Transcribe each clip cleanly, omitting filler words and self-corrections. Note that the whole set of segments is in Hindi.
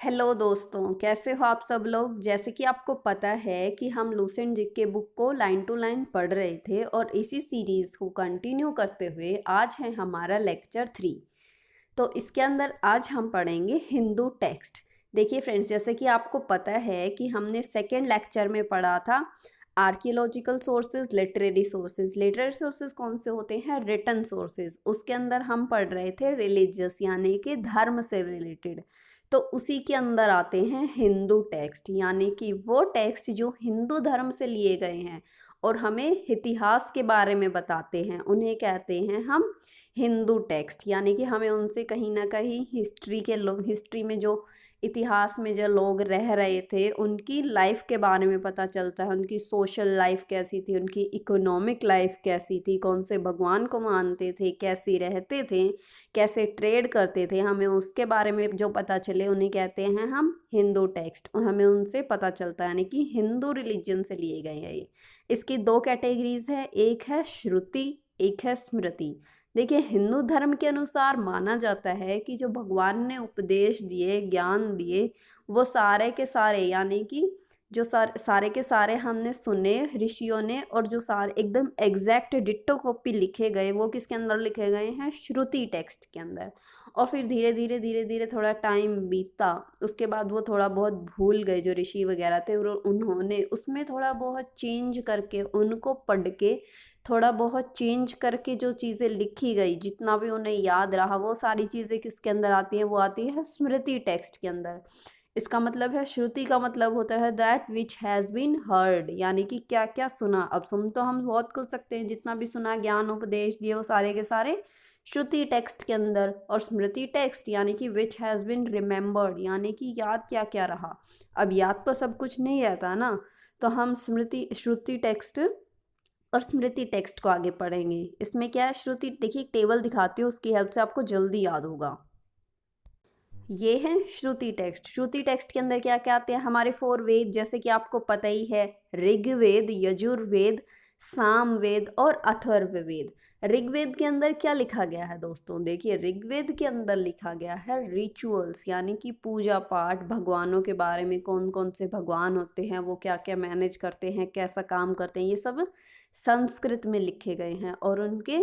हेलो दोस्तों, कैसे हो आप सब लोग। जैसे कि आपको पता है कि हम लूसेंट जीके बुक को लाइन टू लाइन पढ़ रहे थे और इसी सीरीज़ को कंटिन्यू करते हुए आज है हमारा लेक्चर 3। तो इसके अंदर आज हम पढ़ेंगे हिंदू टेक्स्ट। देखिए फ्रेंड्स, जैसे कि आपको पता है कि हमने सेकेंड लेक्चर में पढ़ा था archaeological sources, literary sources. Literary sources कौन से होते हैं? Written sources. उसके अंदर हम पढ़ रहे थे रिलीजियस यानी कि धर्म से रिलेटेड। तो उसी के अंदर आते हैं हिंदू टेक्स्ट, यानी कि वो टेक्स्ट जो हिंदू धर्म से लिए गए हैं और हमें इतिहास के बारे में बताते हैं, उन्हें कहते हैं हम हिंदू टेक्स्ट। यानी कि हमें उनसे कहीं ना कहीं हिस्ट्री में जो इतिहास में जो लोग रह रहे थे उनकी लाइफ के बारे में पता चलता है। उनकी सोशल लाइफ कैसी थी, उनकी इकोनॉमिक लाइफ कैसी थी, कौन से भगवान को मानते थे, कैसे रहते थे, कैसे ट्रेड करते थे, हमें उसके बारे में जो पता चले उन्हें कहते हैं हम हिंदू टेक्स्ट। और हमें उनसे पता चलता है, यानी कि हिंदू रिलीजन से लिए गए हैं ये। इसकी दो कैटेगरीज है, एक है श्रुति, एक है स्मृति। देखिए, हिंदू धर्म के अनुसार माना जाता है कि जो भगवान ने उपदेश दिए, ज्ञान दिए, वो सारे के सारे, यानी कि जो सारे के सारे हमने सुने ऋषियों ने, और जो सारे एकदम एग्जैक्ट डिट्टो कॉपी लिखे गए वो किसके अंदर लिखे गए हैं? श्रुति टेक्स्ट के अंदर। और फिर धीरे धीरे धीरे धीरे थोड़ा टाइम बीता, उसके बाद वो थोड़ा बहुत भूल गए जो ऋषि वगैरह थे, और उन्होंने उसमें थोड़ा बहुत चेंज करके, उनको पढ़ के थोड़ा बहुत चेंज करके जो चीज़ें लिखी गई, जितना भी उन्हें याद रहा, वो सारी चीज़ें किसके अंदर आती हैं? वो आती है स्मृति टेक्स्ट के अंदर। इसका मतलब है, श्रुति का मतलब होता है that which has been heard, यानी कि क्या क्या सुना। अब सुन तो हम बहुत कुछ सकते हैं, जितना भी सुना, ज्ञान उपदेश दिए, वो सारे के सारे श्रुति टेक्स्ट के अंदर। और स्मृति टेक्स्ट यानी कि विच हैज़ बीन रिमेंबर्ड, यानी कि याद क्या क्या रहा। अब याद तो सब कुछ नहीं रहता ना, तो हम श्रुति टेक्स्ट और स्मृति टेक्स्ट को आगे पढ़ेंगे। इसमें क्या है? श्रुति, देखिए एक टेबल दिखाती हूँ, उसकी हेल्प से आपको जल्दी याद होगा। ये है श्रुति टेक्स्ट। श्रुति टेक्स्ट के अंदर क्या क्या आते हैं? हमारे 4 वेद, जैसे कि आपको पता ही है, ऋग्वेद, यजुर्वेद, सामवेद और अथर्ववेद। ऋग्वेद के अंदर क्या लिखा गया है दोस्तों? देखिए, ऋग्वेद के अंदर लिखा गया है रिचुअल्स, यानी कि पूजा पाठ, भगवानों के बारे में, कौन कौन से भगवान होते हैं, वो क्या क्या मैनेज करते हैं, कैसा काम करते हैं, ये सब संस्कृत में लिखे गए हैं। और उनके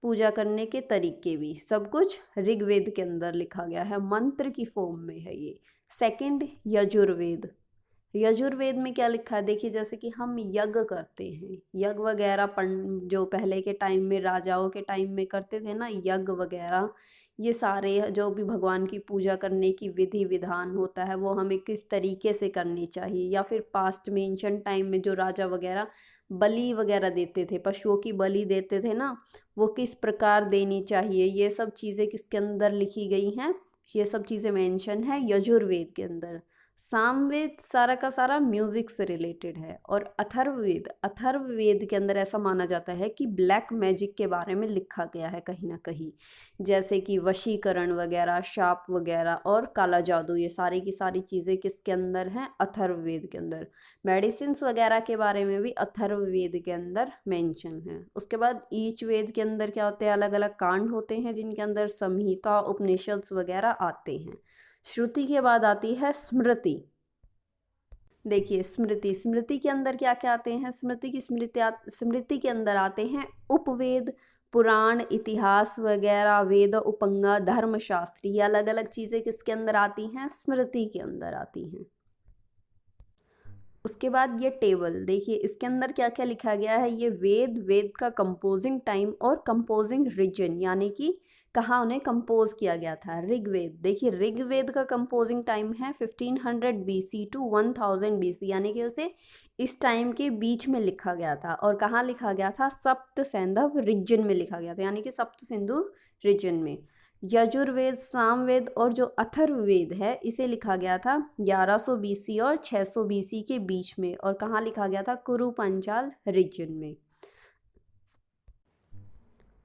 पूजा करने के तरीके भी, सब कुछ ऋग्वेद के अंदर लिखा गया है, मंत्र की फॉर्म में है ये। सेकंड, यजुर्वेद। यजुर्वेद में क्या लिखा है? देखिए, जैसे कि हम यज्ञ करते हैं, यज्ञ वगैरह जो पहले के टाइम में राजाओं के टाइम में करते थे ना, यज्ञ वगैरह, ये सारे जो भी भगवान की पूजा करने की विधि विधान होता है, वो हमें किस तरीके से करनी चाहिए। या फिर पास्ट में, एंशिएंट टाइम में जो राजा वगैरह बलि वगैरह देते थे, पशुओं की बलि देते थे ना, वो किस प्रकार देनी चाहिए, ये सब चीज़ें किसके अंदर लिखी गई हैं? ये सब चीज़ें मेंशन है यजुर्वेद के अंदर। सामवेद सारा का सारा म्यूजिक से रिलेटेड है। और अथर्ववेद, अथर्ववेद के अंदर ऐसा माना जाता है कि ब्लैक मैजिक के बारे में लिखा गया है कहीं ना कहीं, जैसे कि वशीकरण वगैरह, शाप वगैरह और काला जादू, ये सारी की सारी चीज़ें किसके अंदर हैं? अथर्ववेद के अंदर। मेडिसिन्स वगैरह के बारे में भी अथर्ववेद के अंदर मेंशन है। उसके बाद ईच वेद के अंदर क्या होते हैं? अलग अलग कांड होते हैं जिनके अंदर संहिता, उपनिषद वगैरह आते हैं। श्रुति के बाद आती है स्मृति। देखिए, स्मृति, स्मृति के अंदर क्या क्या आते हैं? स्मृति के अंदर आते हैं उपवेद, पुराण, इतिहास वगैरह, वेद, उपंगा, धर्मशास्त्र। ये अलग अलग चीज़ें किसके अंदर आती हैं? स्मृति के अंदर आती हैं। उसके बाद ये टेबल देखिए, इसके अंदर क्या क्या लिखा गया है? ये वेद का कंपोजिंग टाइम और कंपोजिंग रीजन, यानी कि कहाँ उन्हें कंपोज किया गया था। ऋग्वेद, देखिए ऋग्वेद का कंपोजिंग टाइम है 1500 BC टू 1000 BC, यानी कि उसे इस टाइम के बीच में लिखा गया था। और कहाँ लिखा गया था? सप्त सैंधव रीजन में लिखा गया था, यानी कि सप्त सिंधु रीजन में। यजुर्वेद, सामवेद और जो अथर्ववेद है, इसे लिखा गया था 1100 BC और 600 BC के बीच में। और कहाँ लिखा गया था? कुरु पंचाल रीजन में।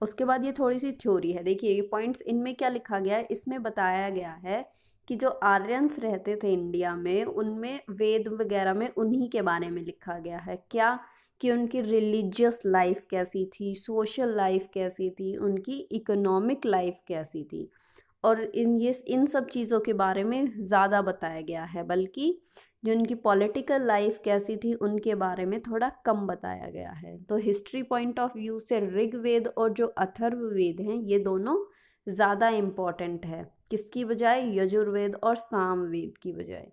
उसके बाद ये थोड़ी सी थ्योरी है, देखिए ये पॉइंट्स, इनमें क्या लिखा गया है? इसमें बताया गया है कि जो आर्यंस रहते थे इंडिया में, उनमें वेद वगैरह में उन्हीं के बारे में लिखा गया है। क्या? कि उनकी रिलीजियस लाइफ कैसी थी, सोशल लाइफ कैसी थी, उनकी इकोनॉमिक लाइफ कैसी थी। और इन सब चीज़ों के बारे में ज़्यादा बताया गया है, बल्कि जो उनकी पॉलिटिकल लाइफ कैसी थी उनके बारे में थोड़ा कम बताया गया है। तो हिस्ट्री पॉइंट ऑफ व्यू से ऋग्वेद और जो अथर्ववेद हैं ये दोनों ज़्यादा इम्पॉर्टेंट है, किसकी बजाय? यजुर्वेद और सामवेद की बजाय।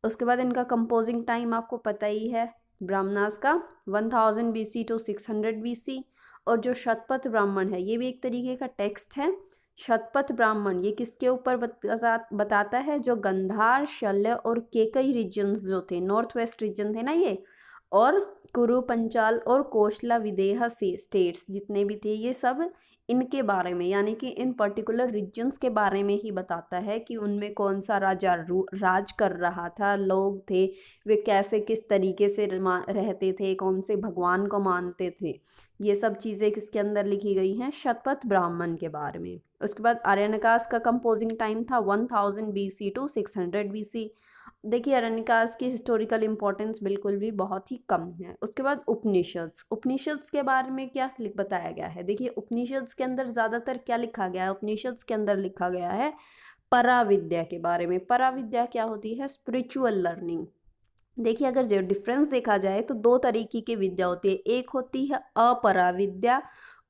उसके बाद इनका कंपोजिंग टाइम आपको पता ही है, ब्राह्मणास का 1000 BC टू 600 BC। और जो शतपथ ब्राह्मण है ये भी एक तरीके का टेक्स्ट है। शतपथ ब्राह्मण ये किसके ऊपर बताता है? जो गंधार, शल्य और केकई रीजन्स जो थे, नॉर्थ वेस्ट रीजन थे ना ये, और कुरु, पंचाल और कोशला विदेह से स्टेट्स जितने भी थे ये सब इनके बारे में, यानी कि इन पर्टिकुलर रीजन्स के बारे में ही बताता है कि उनमें कौन सा राजा राज कर रहा था, लोग थे वे कैसे किस तरीके से रहते थे, कौन से भगवान को मानते थे। ये सब चीज़ें किसके अंदर लिखी गई हैं? शतपथ ब्राह्मण के बारे में। उसके बाद आर्यनकास का कंपोजिंग टाइम था 1000 BC टू 600 BC। देखिए अरण्यकास की हिस्टोरिकल इम्पोर्टेंस बिल्कुल भी बहुत ही कम है। उसके बाद उपनिषद्स के बारे में क्या बताया गया है? देखिए उपनिषद्स के अंदर ज़्यादातर क्या लिखा गया है? उपनिषद्स के अंदर लिखा गया है पराविद्या के बारे में। पराविद्या क्या होती है? Spiritual learning. देखिए अगर जो डिफरेंस देखा जाए तो दो तरीके की विद्या होती है, एक होती है अपराविद्या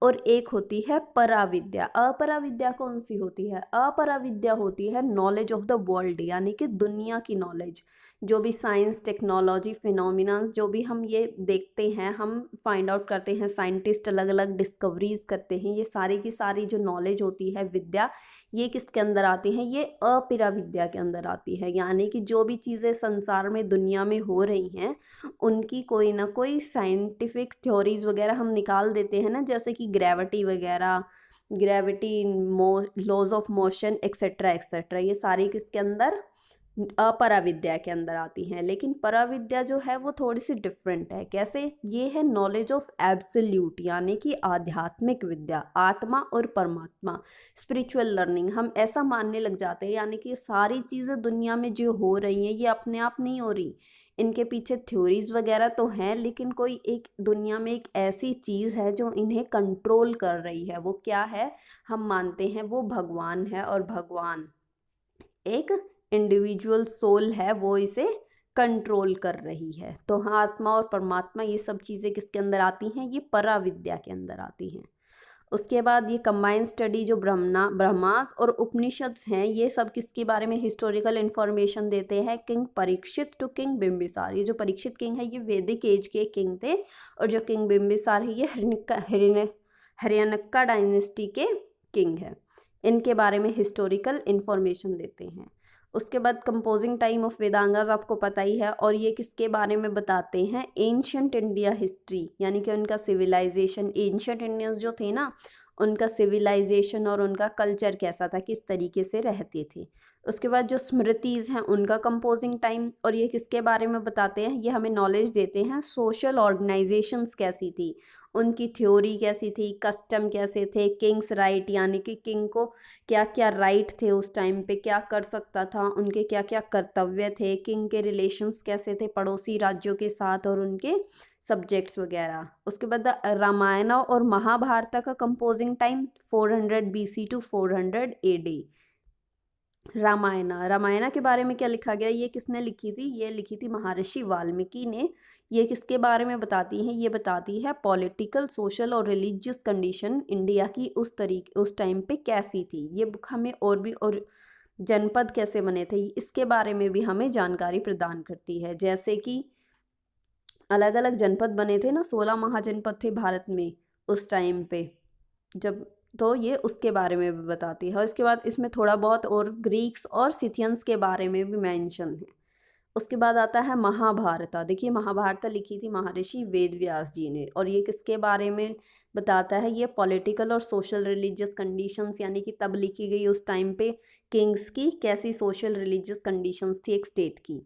और एक होती है पराविद्या। अपराविद्या कौन सी होती है? अपराविद्या होती है नॉलेज ऑफ द वर्ल्ड, यानी कि दुनिया की नॉलेज, जो भी साइंस, टेक्नोलॉजी, फिनोमिना जो भी हम ये देखते हैं, हम फाइंड आउट करते हैं, साइंटिस्ट अलग अलग डिस्कवरीज करते हैं, ये सारी की सारी जो नॉलेज होती है, विद्या, ये किसके अंदर आती हैं? ये अपरा विद्या के अंदर आती है। यानी कि जो भी चीज़ें संसार में, दुनिया में हो रही हैं, उनकी कोई ना कोई साइंटिफिक थ्योरीज वगैरह हम निकाल देते हैं ना, जैसे कि ग्रेविटी वगैरह, gravity, laws of motion et cetera et cetera, ये सारी किसके अंदर? अपराविद्या के अंदर आती हैं। लेकिन पराविद्या जो है वो थोड़ी सी डिफरेंट है। कैसे? ये है नॉलेज ऑफ एब्सोल्यूट, यानी कि आध्यात्मिक विद्या, आत्मा और परमात्मा, स्पिरिचुअल लर्निंग। हम ऐसा मानने लग जाते हैं, यानी कि सारी चीज़ें दुनिया में जो हो रही हैं ये अपने आप नहीं हो रही, इनके पीछे थ्योरीज वगैरह तो हैं, लेकिन कोई एक दुनिया में एक ऐसी चीज़ है जो इन्हें कंट्रोल कर रही है। वो क्या है? हम मानते हैं वो भगवान है, और भगवान एक इंडिविजुअल सोल है, वो इसे कंट्रोल कर रही है। तो हाँ, आत्मा और परमात्मा ये सब चीज़ें किसके अंदर आती हैं? ये पराविद्या के अंदर आती हैं। उसके बाद ये कंबाइंड स्टडी जो ब्रह्मास और उपनिषद्स हैं, ये सब किसके बारे में हिस्टोरिकल इंफॉर्मेशन देते हैं? King Parikshit to king Bimbisara. ये जो परीक्षित किंग है ये वैदिक एज के किंग थे, और जो किंग बिंबिसार है ये हरियाणक्का डायनेस्टी के किंग है। इनके बारे में हिस्टोरिकल इंफॉर्मेशन देते हैं। उसके बाद कंपोजिंग टाइम ऑफ वेदांगास आपको पता ही है, और ये किसके बारे में बताते हैं? एंशंट इंडिया हिस्ट्री, यानी कि उनका सिविलाइजेशन, एंशंट इंडियंस जो थे ना, उनका सिविलाइजेशन और उनका कल्चर कैसा था, किस तरीके से रहते थे। उसके बाद जो स्मृतिज हैं उनका कंपोजिंग टाइम, और ये किसके बारे में बताते हैं? ये हमें नॉलेज देते हैं सोशल ऑर्गेनाइजेशंस कैसी थी, उनकी थ्योरी कैसी थी, कस्टम कैसे थे, किंग्स राइट, यानी कि किंग को क्या क्या राइट थे उस टाइम पे, क्या कर सकता था, उनके क्या क्या कर्तव्य थे, किंग के रिलेशंस कैसे थे पड़ोसी राज्यों के साथ, और उनके सब्जेक्ट्स वगैरह। उसके बाद रामायण और महाभारत का composing time 400 BC to 400 AD। Ramayana के बारे में क्या लिखा गया? ये किसने लिखी थी? ये लिखी थी महर्षि वाल्मीकि ने। ये किसके बारे में बताती है? ये बताती है पॉलिटिकल, सोशल और रिलीजियस कंडीशन इंडिया की उस टाइम पे कैसी थी। ये बुक हमें और भी, और जनपद कैसे बने थे इसके बारे में भी हमें जानकारी प्रदान करती है। जैसे कि अलग अलग जनपद बने थे ना, 16 महाजनपद थे भारत में उस टाइम पे जब, तो ये उसके बारे में भी बताती है। और इसके बाद इसमें थोड़ा बहुत और ग्रीक्स और सिथियंस के बारे में भी मेंशन है। उसके बाद आता है महाभारत। देखिए महाभारत लिखी थी महर्षि वेद व्यास जी ने, और ये किसके बारे में बताता है? ये पॉलिटिकल और सोशल रिलीजियस कंडीशंस, यानी कि तब लिखी गई उस टाइम पे किंग्स की कैसी सोशल रिलीजियस कंडीशंस थी एक स्टेट की।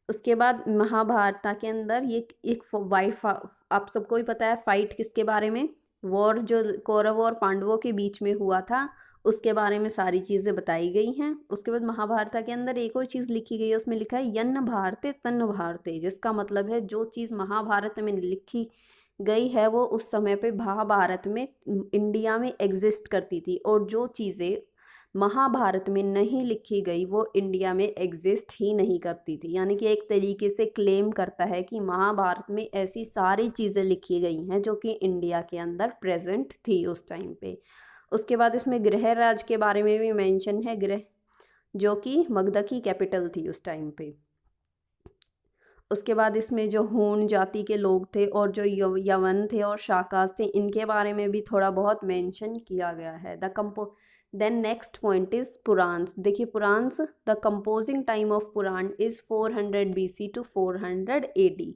उसके बाद महाभारत के अंदर ये एक वाइट, आप सबको ही पता है फाइट किसके बारे में, वॉर जो कौरव और पांडवों के बीच में हुआ था, उसके बारे में सारी चीज़ें बताई गई हैं। उसके बाद महाभारत के अंदर एक और चीज़ लिखी गई है, उसमें लिखा है यन्न भारते तन्न भारते, जिसका मतलब है जो चीज़ महाभारत में लिखी गई है वो उस समय पे महाभारत में इंडिया में एग्जिस्ट करती थी, और जो चीज़ें महाभारत में नहीं लिखी गई वो इंडिया में एग्जिस्ट ही नहीं करती थी। यानी कि एक तरीके से क्लेम करता है कि महाभारत में ऐसी सारी चीज़ें लिखी गई हैं जो कि इंडिया के अंदर प्रेजेंट थी उस टाइम पे। उसके बाद इसमें गृहराज के बारे में भी मेंशन है, गृह जो कि मगध की कैपिटल थी उस टाइम पे। उसके बाद इसमें जो हूण जाति के लोग थे और जो यवन थे और शाकास थे, इनके बारे में भी थोड़ा बहुत मेंशन किया गया है। Then next point is Puranas. देखिए Puranas, the composing time of Purana is 400 BC to 400 AD।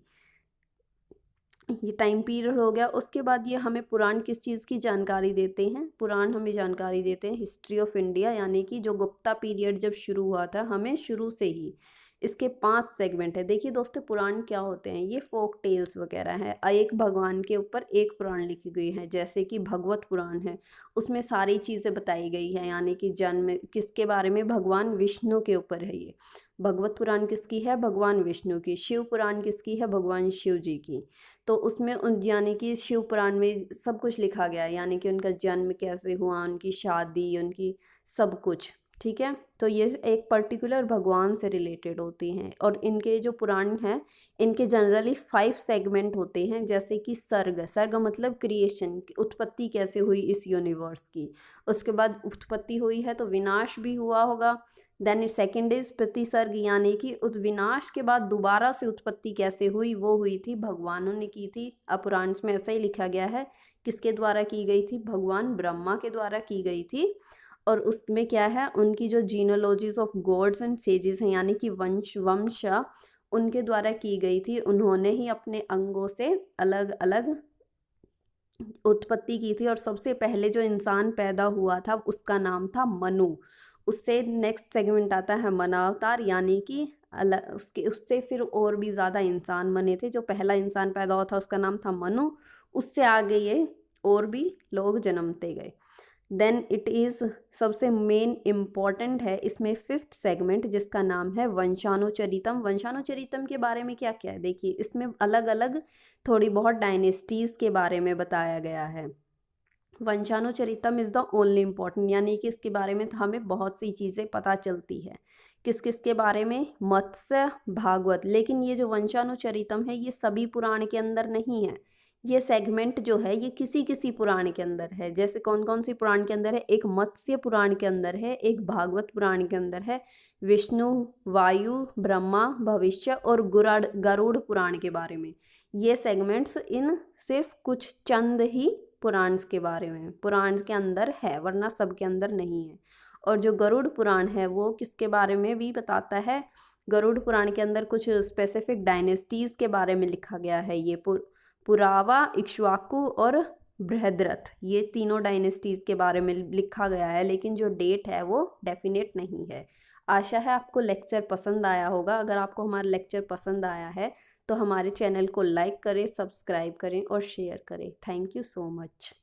ये टाइम पीरियड हो गया। उसके बाद ये हमें पुराण किस चीज़ की जानकारी देते हैं? पुराण हमें जानकारी देते हैं हिस्ट्री ऑफ इंडिया, यानी कि जो गुप्ता पीरियड जब शुरू हुआ था, हमें शुरू से ही इसके 5 सेगमेंट है। देखिए दोस्तों, पुराण क्या होते हैं? ये फोक टेल्स वगैरह है। एक भगवान के ऊपर एक पुराण लिखी गई है, जैसे कि भगवत पुराण है, उसमें सारी चीज़ें बताई गई है। यानी कि जन्म किसके बारे में? भगवान विष्णु के ऊपर है ये। भगवत पुराण किसकी है? भगवान विष्णु की। शिव पुराण किसकी है? भगवान शिव जी की। तो उसमें उन यानी कि शिव पुराण में सब कुछ लिखा गया है, यानी कि उनका जन्म कैसे हुआ, उनकी शादी, उनकी सब कुछ। ठीक है, तो ये एक पर्टिकुलर भगवान से रिलेटेड होती हैं। और इनके जो पुराण हैं, इनके जनरली 5 सेगमेंट होते हैं, जैसे कि सर्ग। सर्ग मतलब क्रिएशन, उत्पत्ति कैसे हुई इस यूनिवर्स की। उसके बाद उत्पत्ति हुई है तो विनाश भी हुआ होगा। देन सेकंड इज प्रतिसर्ग, यानी कि विनाश के बाद दोबारा से उत्पत्ति कैसे हुई, वो हुई थी भगवानों ने की थी। पुराण में ऐसा ही लिखा गया है। किसके द्वारा की गई थी? भगवान ब्रह्मा के द्वारा की गई थी। और उसमें क्या है? उनकी जो जीनोलॉजीज ऑफ गॉड्स एंड सेजेस हैं, यानी कि वंश उनके द्वारा की गई थी। उन्होंने ही अपने अंगों से अलग अलग उत्पत्ति की थी। और सबसे पहले जो इंसान पैदा हुआ था उसका नाम था मनु। उससे नेक्स्ट सेगमेंट आता है मनावतार, यानी कि उससे फिर और भी ज़्यादा इंसान बने थे। जो पहला इंसान पैदा हुआ था उसका नाम था मनु। उससे आगे ये और भी लोग जन्मते गए। देन इट इज़ सबसे मेन इम्पॉर्टेंट है इसमें 5th सेगमेंट, जिसका नाम है वंशानुचरितम। वंशानुचरितम के बारे में क्या क्या है? देखिए इसमें अलग अलग थोड़ी बहुत डायनेस्टीज़ के बारे में बताया गया है। वंशानुचरितम इज़ द ओनली इम्पॉर्टेंट, यानी कि इसके बारे में तो हमें बहुत सी चीज़ें पता चलती है। किस किस के बारे में? मत्स्य, भागवत। लेकिन ये जो वंशानुचरितम है ये सभी पुराण के अंदर नहीं है। ये सेगमेंट जो है ये किसी किसी पुराण के अंदर है। जैसे कौन कौन सी पुराण के अंदर है? एक मत्स्य पुराण के अंदर है, एक भागवत पुराण के अंदर है, विष्णु, वायु, ब्रह्मा, भविष्य और गरुड़ पुराण के बारे में। ये सेगमेंट्स इन सिर्फ कुछ चंद ही पुराण के बारे में पुराण के अंदर है, वरना सब के अंदर नहीं है। और जो गरुड़ पुराण है वो किसके बारे में भी बताता है? गरुड़ पुराण के अंदर कुछ स्पेसिफिक डायनेस्टीज़ के बारे में लिखा गया है। ये पुरावा, इक्ष्वाकु और बृहद्रथ, ये तीनों डायनेस्टीज़ के बारे में लिखा गया है, लेकिन जो डेट है वो डेफिनेट नहीं है। आशा है आपको लेक्चर पसंद आया होगा। अगर आपको हमारा लेक्चर पसंद आया है तो हमारे चैनल को लाइक करें, सब्सक्राइब करें और शेयर करें। Thank you so much.